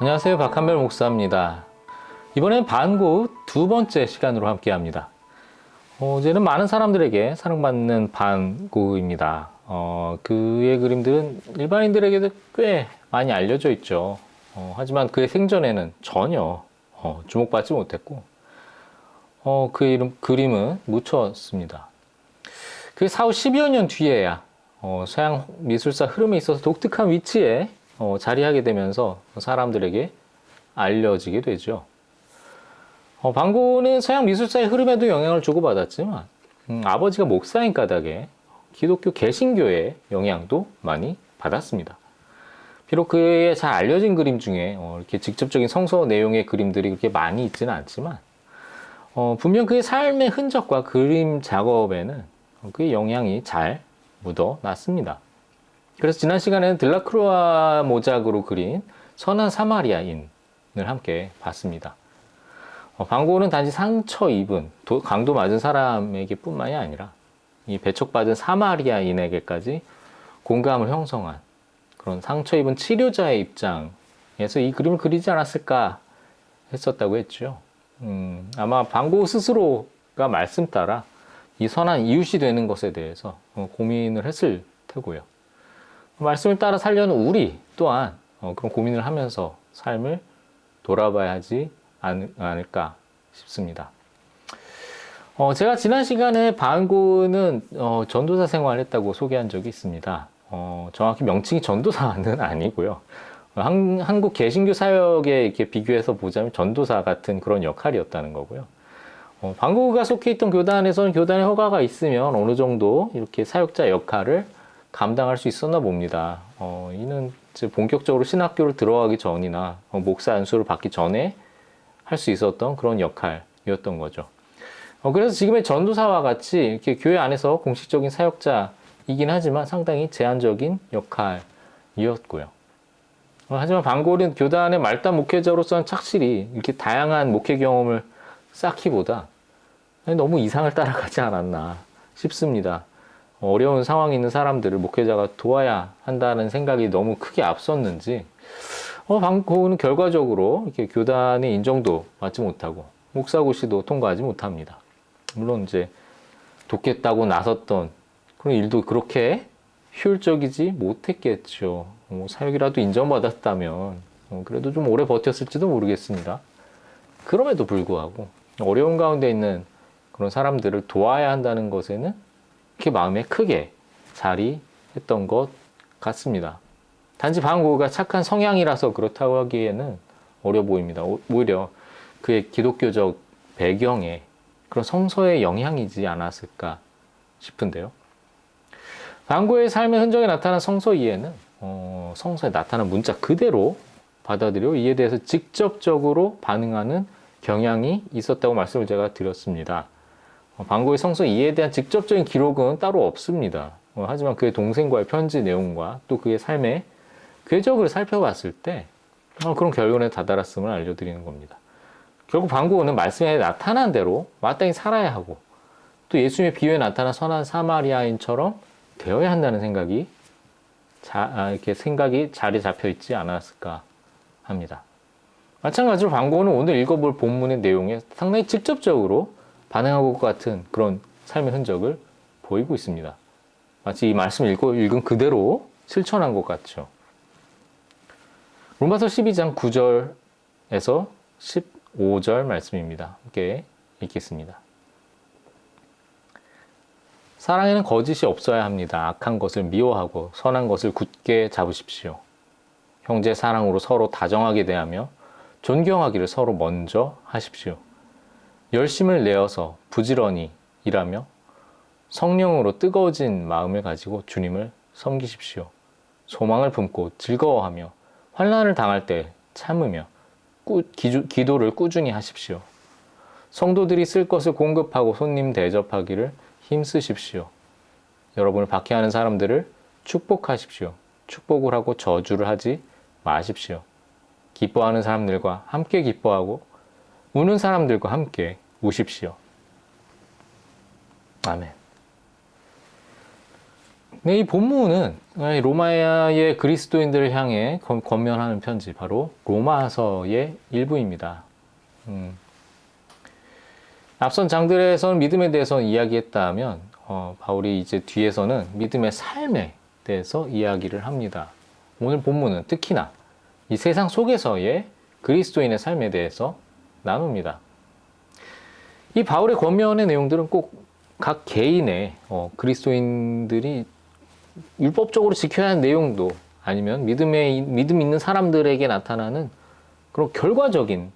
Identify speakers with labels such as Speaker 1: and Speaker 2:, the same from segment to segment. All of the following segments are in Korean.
Speaker 1: 안녕하세요. 박한별 목사입니다. 이번엔 반고 두 번째 시간으로 함께 합니다. 이제는 많은 사람들에게 사랑받는 반고입니다. 그의 그림들은 일반인들에게도 꽤 많이 알려져 있죠. 하지만 그의 생전에는 전혀 주목받지 못했고, 그림은 묻혔습니다. 그 사후 10여 년 뒤에야 서양 미술사 흐름에 있어서 독특한 위치에 자리하게 되면서 사람들에게 알려지게 되죠. 반 고흐는 서양 미술사의 흐름에도 영향을 주고받았지만 아버지가 목사인 까닭에 기독교 개신교의 영향도 많이 받았습니다. 비록 그의 잘 알려진 그림 중에 이렇게 직접적인 성서 내용의 그림들이 그렇게 많이 있지는 않지만 분명 그의 삶의 흔적과 그림 작업에는 그의 영향이 잘 묻어났습니다. 그래서 지난 시간에는 들라크루아 모작으로 그린 선한 사마리아인을 함께 봤습니다. 반 고흐는 단지 상처 입은 강도 맞은 사람에게 뿐만이 아니라 이 배척받은 사마리아인에게까지 공감을 형성한 그런 상처 입은 치료자의 입장에서 이 그림을 그리지 않았을까 했었다고 했죠. 아마 반 고흐 스스로가 말씀 따라 이 선한 이웃이 되는 것에 대해서 고민을 했을 테고요. 말씀을 따라 살려는 우리 또한 그런 고민을 하면서 삶을 돌아봐야 하지 않을까 싶습니다. 제가 지난 시간에 반 고흐는 전도사 생활을 했다고 소개한 적이 있습니다. 정확히 명칭이 전도사는 아니고요. 한국 개신교 사역에 이렇게 비교해서 보자면 전도사 같은 그런 역할이었다는 거고요. 반 고흐가 속해 있던 교단에서는 교단의 허가가 있으면 어느 정도 이렇게 사역자 역할을 감당할 수 있었나 봅니다. 이는 본격적으로 신학교를 들어가기 전이나 목사 안수를 받기 전에 할 수 있었던 그런 역할이었던 거죠. 그래서 지금의 전도사와 같이 이렇게 교회 안에서 공식적인 사역자이긴 하지만 상당히 제한적인 역할이었고요. 하지만 반 고흐는 교단의 말단 목회자로서는 착실히 이렇게 다양한 목회 경험을 쌓기보다 너무 이상을 따라가지 않았나 싶습니다. 어려운 상황에 있는 사람들을 목회자가 도와야 한다는 생각이 너무 크게 앞섰는지 반 고흐는 결과적으로 이렇게 교단의 인정도 받지 못하고 목사고시도 통과하지 못합니다. 물론 이제 돕겠다고 나섰던 그런 일도 그렇게 효율적이지 못했겠죠. 사역이라도 인정받았다면 그래도 좀 오래 버텼을지도 모르겠습니다. 그럼에도 불구하고 어려운 가운데 있는 그런 사람들을 도와야 한다는 것에는 이렇게 마음에 크게 자리했던 것 같습니다. 단지 반 고흐가 착한 성향이라서 그렇다고 하기에는 어려 보입니다. 오히려 그의 기독교적 배경에 그런 성서의 영향이지 않았을까 싶은데요. 반 고흐의 삶의 흔적에 나타난 성서 이해는 성서에 나타난 문자 그대로 받아들여 이에 대해서 직접적으로 반응하는 경향이 있었다고 말씀을 제가 드렸습니다. 반 고흐의 성서 이해에 대한 직접적인 기록은 따로 없습니다. 하지만 그의 동생과의 편지 내용과 또 그의 삶의 궤적을 살펴봤을 때 그런 결론에 다다랐음을 알려드리는 겁니다. 결국 반 고흐는 말씀에 나타난 대로 마땅히 살아야 하고 또 예수님의 비유에 나타난 선한 사마리아인처럼 되어야 한다는 생각이 이렇게 생각이 자리 잡혀 있지 않았을까 합니다. 마찬가지로 반 고흐는 오늘 읽어볼 본문의 내용에 상당히 직접적으로 반응하고 것 같은 그런 삶의 흔적을 보이고 있습니다. 마치 이 말씀을 읽은 그대로 실천한 것 같죠. 로마서 12장 9절에서 15절 말씀입니다. 함께 읽겠습니다. 사랑에는 거짓이 없어야 합니다. 악한 것을 미워하고 선한 것을 굳게 잡으십시오. 형제 사랑으로 서로 다정하게 대하며 존경하기를 서로 먼저 하십시오. 열심을 내어서 부지런히 일하며 성령으로 뜨거워진 마음을 가지고 주님을 섬기십시오. 소망을 품고 즐거워하며 환난을 당할 때 참으며 기도를 꾸준히 하십시오. 성도들이 쓸 것을 공급하고 손님 대접하기를 힘쓰십시오. 여러분을 박해하는 사람들을 축복하십시오. 축복을 하고 저주를 하지 마십시오. 기뻐하는 사람들과 함께 기뻐하고 우는 사람들과 함께 우십시오. 아멘. 네, 이 본문은 로마의 그리스도인들을 향해 권면하는 편지, 바로 로마서의 일부입니다. 앞선 장들에서는 믿음에 대해서 이야기했다면 바울이 이제 뒤에서는 믿음의 삶에 대해서 이야기를 합니다. 오늘 본문은 특히나 이 세상 속에서의 그리스도인의 삶에 대해서 나눕니다. 이 바울의 권면의 내용들은 꼭 각 개인의 그리스도인들이 율법적으로 지켜야 하는 내용도 아니면 믿음 있는 사람들에게 나타나는 그런 결과적인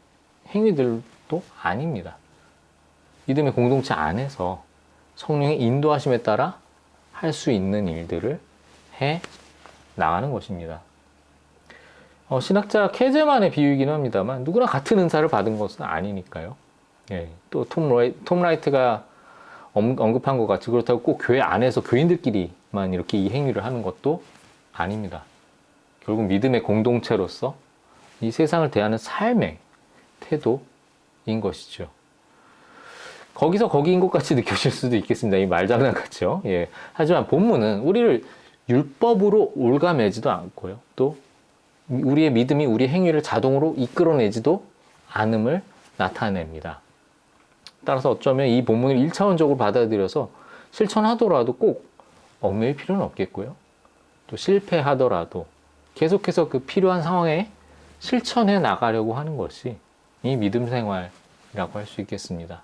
Speaker 1: 행위들도 아닙니다. 믿음의 공동체 안에서 성령의 인도하심에 따라 할 수 있는 일들을 해 나가는 것입니다. 신학자 케제만의 비유이긴 합니다만 누구나 같은 은사를 받은 것은 아니니까요. 예, 또 톰 라이트가 언급한 것 같이 그렇다고 꼭 교회 안에서 교인들끼리만 이렇게 이 행위를 하는 것도 아닙니다. 결국 믿음의 공동체로서 이 세상을 대하는 삶의 태도인 것이죠. 거기서 거기인 것 같이 느껴질 수도 있겠습니다. 이 말장난 같죠. 예. 하지만 본문은 우리를 율법으로 올가매지도 않고요. 또 우리의 믿음이 우리 행위를 자동으로 이끌어내지도 않음을 나타냅니다. 따라서 어쩌면 이 본문을 1차원적으로 받아들여서 실천하더라도 꼭 얽매일 필요는 없겠고요. 또 실패하더라도 계속해서 그 필요한 상황에 실천해 나가려고 하는 것이 이 믿음 생활이라고 할 수 있겠습니다.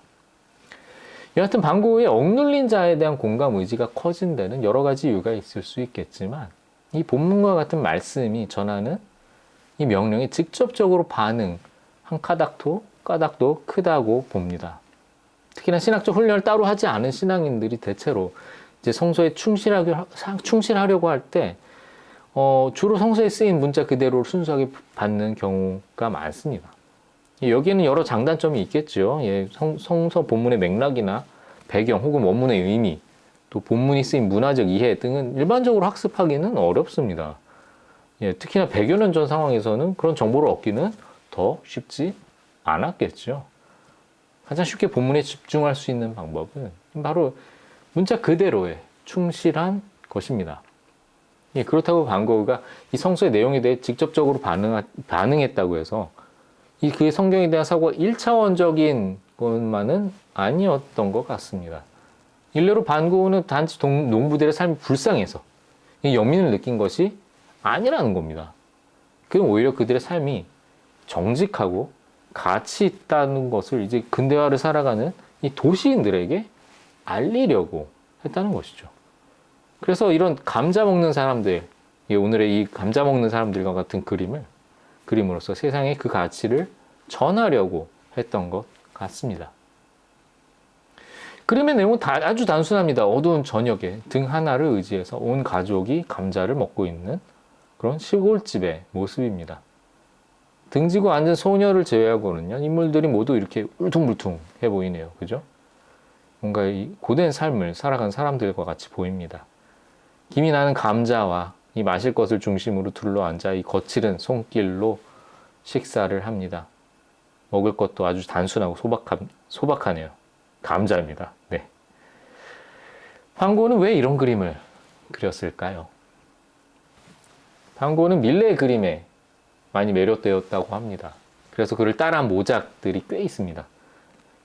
Speaker 1: 여하튼 방구에 억눌린 자에 대한 공감 의지가 커진 데는 여러 가지 이유가 있을 수 있겠지만 이 본문과 같은 말씀이 전하는 이 명령에 직접적으로 반응한 까닭도 크다고 봅니다. 특히나 신학적 훈련을 따로 하지 않은 신앙인들이 대체로 이제 성서에 충실하려고 할 때 주로 성서에 쓰인 문자 그대로 순수하게 받는 경우가 많습니다. 여기에는 여러 장단점이 있겠죠. 예, 성서 본문의 맥락이나 배경 혹은 원문의 의미, 또 본문이 쓰인 문화적 이해 등은 일반적으로 학습하기는 어렵습니다. 예, 특히나 100여 년 전 상황에서는 그런 정보를 얻기는 더 쉽지 않았겠죠. 가장 쉽게 본문에 집중할 수 있는 방법은 바로 문자 그대로의 충실한 것입니다. 예, 그렇다고 반고우가 이 성서의 내용에 대해 직접적으로 반응했다고 해서 그의 성경에 대한 사고가 1차원적인 것만은 아니었던 것 같습니다. 일례로 반고우는 단지 농부들의 삶이 불쌍해서 연민을 느낀 것이 아니라는 겁니다. 그럼 오히려 그들의 삶이 정직하고 가치 있다는 것을 이제 근대화를 살아가는 이 도시인들에게 알리려고 했다는 것이죠. 그래서 이런 감자 먹는 사람들, 오늘의 이 감자 먹는 사람들과 같은 그림으로써 세상에 그 가치를 전하려고 했던 것 같습니다. 그림의 내용은 아주 단순합니다. 어두운 저녁에 등 하나를 의지해서 온 가족이 감자를 먹고 있는 그런 시골집의 모습입니다. 등지고 앉은 소녀를 제외하고는요, 인물들이 모두 이렇게 울퉁불퉁해 보이네요. 그죠? 뭔가 이 고된 삶을 살아간 사람들과 같이 보입니다. 김이 나는 감자와 이 마실 것을 중심으로 둘러앉아 이 거칠은 손길로 식사를 합니다. 먹을 것도 아주 단순하고 소박하네요. 감자입니다. 네. 반고는 왜 이런 그림을 그렸을까요? 반고는 밀레의 그림에 많이 매료되었다고 합니다. 그래서 그를 따라한 모작들이 꽤 있습니다.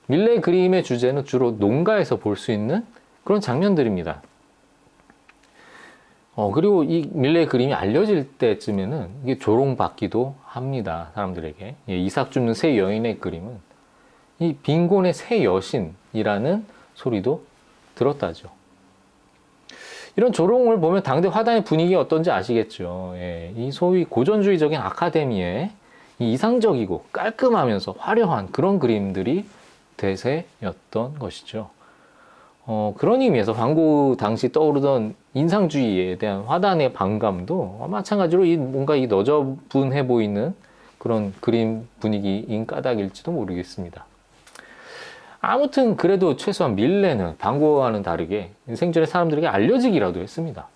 Speaker 1: 밀레의 그림의 주제는 주로 농가에서 볼 수 있는 그런 장면들입니다. 그리고 이 밀레의 그림이 알려질 때쯤에는 이게 조롱받기도 합니다. 사람들에게. 이삭 줍는 새 여인의 그림은 이 빈곤의 새 여신이라는 소리도 들었다죠. 이런 조롱을 보면 당대 화단의 분위기가 어떤지 아시겠죠. 예, 이 소위 고전주의적인 아카데미에 이 이상적이고 깔끔하면서 화려한 그런 그림들이 대세였던 것이죠. 그런 의미에서 반고 당시 떠오르던 인상주의에 대한 화단의 반감도 마찬가지로 뭔가 이 너저분해 보이는 그런 그림 분위기인 까닭일지도 모르겠습니다. 아무튼 그래도 최소한 밀레는 반고와는 다르게 생전에 사람들에게 알려지기라도 했습니다.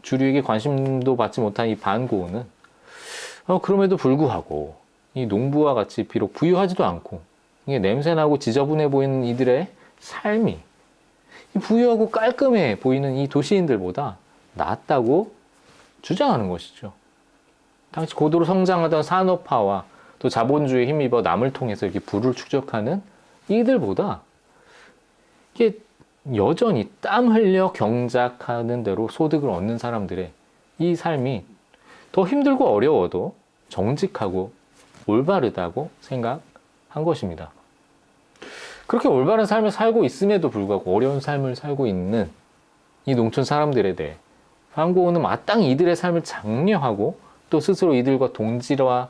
Speaker 1: 주류에게 관심도 받지 못한 이 반고는 그럼에도 불구하고 이 농부와 같이 비록 부유하지도 않고 이게 냄새나고 지저분해 보이는 이들의 삶이 부유하고 깔끔해 보이는 이 도시인들보다 낫다고 주장하는 것이죠. 당시 고도로 성장하던 산업화와 또 자본주의에 힘입어 남을 통해서 이렇게 부를 축적하는 이들보다 이게 여전히 땀 흘려 경작하는 대로 소득을 얻는 사람들의 이 삶이 더 힘들고 어려워도 정직하고 올바르다고 생각한 것입니다. 그렇게 올바른 삶을 살고 있음에도 불구하고 어려운 삶을 살고 있는 이 농촌 사람들에 대해 반고흐는 마땅히 이들의 삶을 장려하고 또 스스로 이들과 동질화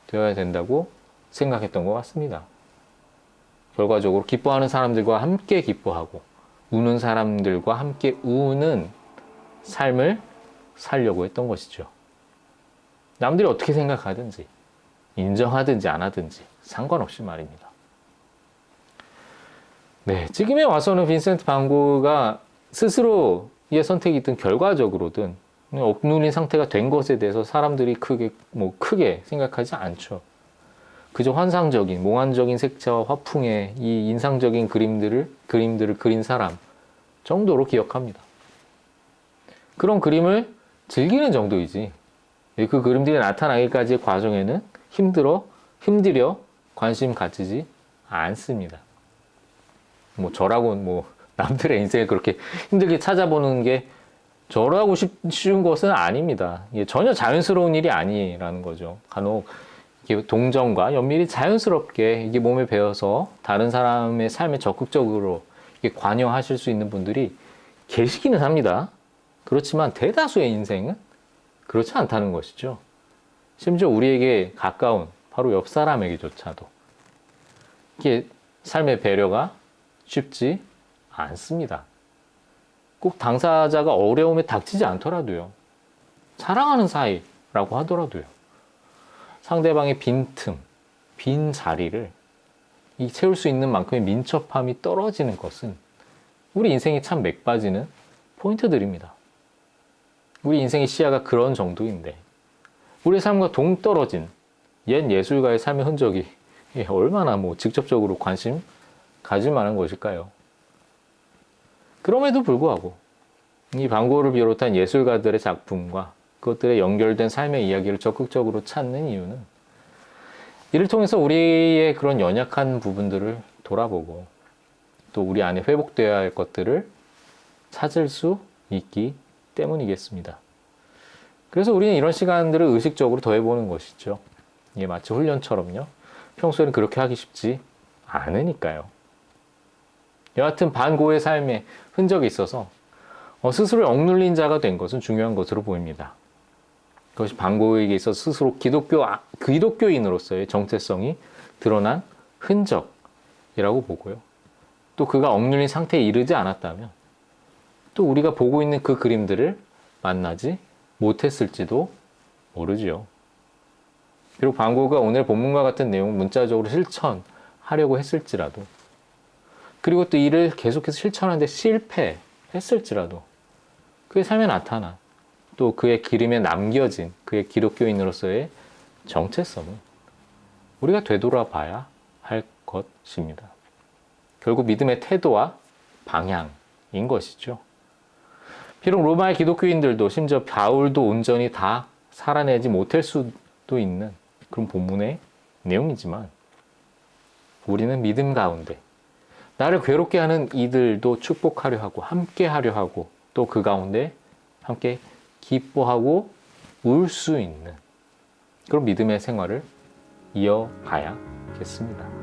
Speaker 1: 되어야 된다고 생각했던 것 같습니다. 결과적으로 기뻐하는 사람들과 함께 기뻐하고 우는 사람들과 함께 우는 삶을 살려고 했던 것이죠. 남들이 어떻게 생각하든지 인정하든지 안 하든지 상관없이 말입니다. 네, 지금에 와서는 빈센트 반 고흐가 스스로의 선택이든 결과적으로든 억눌린 상태가 된 것에 대해서 사람들이 크게 생각하지 않죠. 그저 환상적인, 몽환적인 색채와 화풍의 이 인상적인 그림들을 그린 사람 정도로 기억합니다. 그런 그림을 즐기는 정도이지, 그 그림들이 나타나기까지의 과정에는 힘들여 관심 갖지 않습니다. 저라고 남들의 인생을 그렇게 힘들게 찾아보는 게 저라고 쉬운 것은 아닙니다. 이게 전혀 자연스러운 일이 아니라는 거죠. 간혹 이게 동정과 연밀히 자연스럽게 이게 몸에 배어서 다른 사람의 삶에 적극적으로 이게 관여하실 수 있는 분들이 계시기는 합니다. 그렇지만 대다수의 인생은 그렇지 않다는 것이죠. 심지어 우리에게 가까운 바로 옆 사람에게조차도 이게 삶의 배려가 쉽지 않습니다. 꼭 당사자가 어려움에 닥치지 않더라도요. 사랑하는 사이라고 하더라도요. 상대방의 빈틈, 빈 자리를 채울 수 있는 만큼의 민첩함이 떨어지는 것은 우리 인생이 참 맥빠지는 포인트들입니다. 우리 인생의 시야가 그런 정도인데 우리의 삶과 동떨어진 옛 예술가의 삶의 흔적이 얼마나 직접적으로 관심 가질 만한 것일까요? 그럼에도 불구하고 이 반 고흐를 비롯한 예술가들의 작품과 그것들에 연결된 삶의 이야기를 적극적으로 찾는 이유는 이를 통해서 우리의 그런 연약한 부분들을 돌아보고 또 우리 안에 회복되어야 할 것들을 찾을 수 있기 때문이겠습니다. 그래서 우리는 이런 시간들을 의식적으로 더해보는 것이죠. 이게 마치 훈련처럼요. 평소에는 그렇게 하기 쉽지 않으니까요. 여하튼 반 고흐의 삶에 흔적이 있어서 스스로 억눌린 자가 된 것은 중요한 것으로 보입니다. 그것이 반 고흐에게 있어서 스스로 기독교인으로서의 정체성이 드러난 흔적이라고 보고요. 또 그가 억눌린 상태에 이르지 않았다면 또 우리가 보고 있는 그 그림들을 만나지 못했을지도 모르지요. 비록 반 고흐가 오늘 본문과 같은 내용을 문자적으로 실천하려고 했을지라도 그리고 또 이를 계속해서 실천하는데 실패했을지라도 그의 삶에 나타난 또 그의 그림에 남겨진 그의 기독교인으로서의 정체성은 우리가 되돌아봐야 할 것입니다. 결국 믿음의 태도와 방향인 것이죠. 비록 로마의 기독교인들도 심지어 바울도 온전히 다 살아내지 못할 수도 있는 그런 본문의 내용이지만 우리는 믿음 가운데 나를 괴롭게 하는 이들도 축복하려 하고 함께 하려 하고 또 그 가운데 함께 기뻐하고 울 수 있는 그런 믿음의 생활을 이어가야겠습니다.